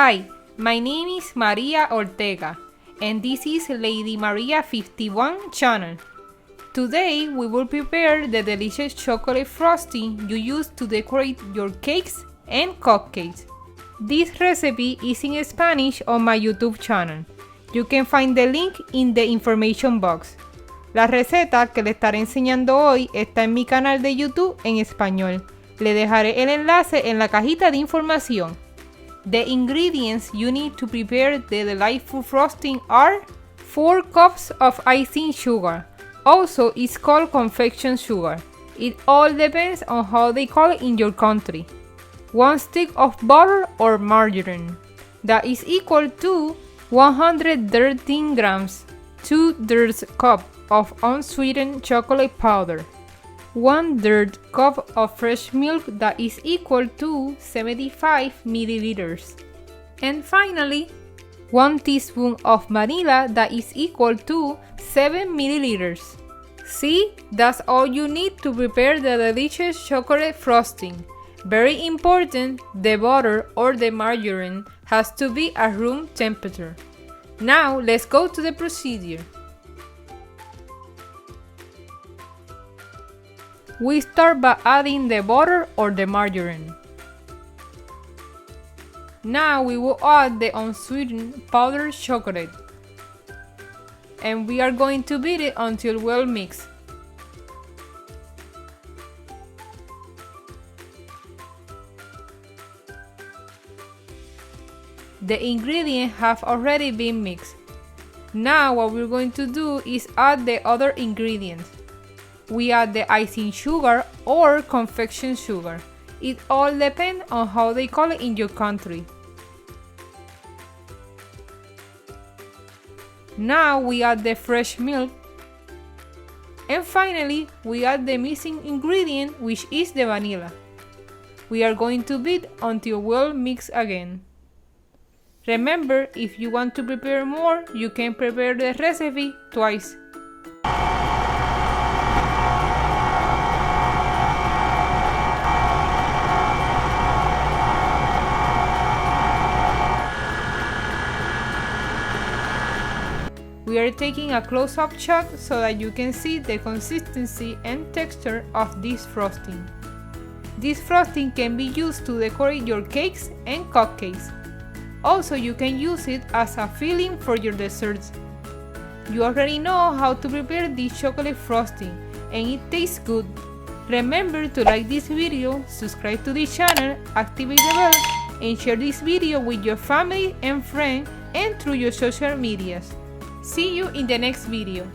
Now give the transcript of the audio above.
Hi, my name is Maria Ortega, and this is Lady Maria 51 channel. Today we will prepare the delicious chocolate frosting you use to decorate your cakes and cupcakes. This recipe is in Spanish on my YouTube channel. You can find the link in the information box. La receta que le estaré enseñando hoy está en mi canal de YouTube en español. Le dejaré el enlace en la cajita de información. The ingredients you need to prepare the delightful frosting are 4 cups of icing sugar. Also, it's called confection sugar. It all depends on how they call it in your country. 1 stick of butter or margarine. That is equal to 113 grams. 2/3 cup of unsweetened chocolate powder. 1/3 cup of fresh milk that is equal to 75 milliliters. And finally, 1 teaspoon of vanilla that is equal to 7 milliliters. See, that's all you need to prepare the delicious chocolate frosting. Very important, the butter or the margarine has to be at room temperature. Now, let's go to the procedure. We start by adding the butter or the margarine. Now we will add the unsweetened powdered chocolate. And we are going to beat it until well mixed. The ingredients have already been mixed. Now what we're going to do is add the other ingredients. We add the icing sugar or confection sugar. It all depends on how they call it in your country. Now we add the fresh milk. And finally, we add the missing ingredient, which is the vanilla. We are going to beat until well mixed again. Remember, if you want to prepare more, you can prepare the recipe twice. We are taking a close-up shot so that you can see the consistency and texture of this frosting. This frosting can be used to decorate your cakes and cupcakes. Also, you can use it as a filling for your desserts. You already know how to prepare this chocolate frosting, and it tastes good. Remember to like this video, subscribe to this channel, activate the bell, and share this video with your family and friends and through your social medias. See you in the next video.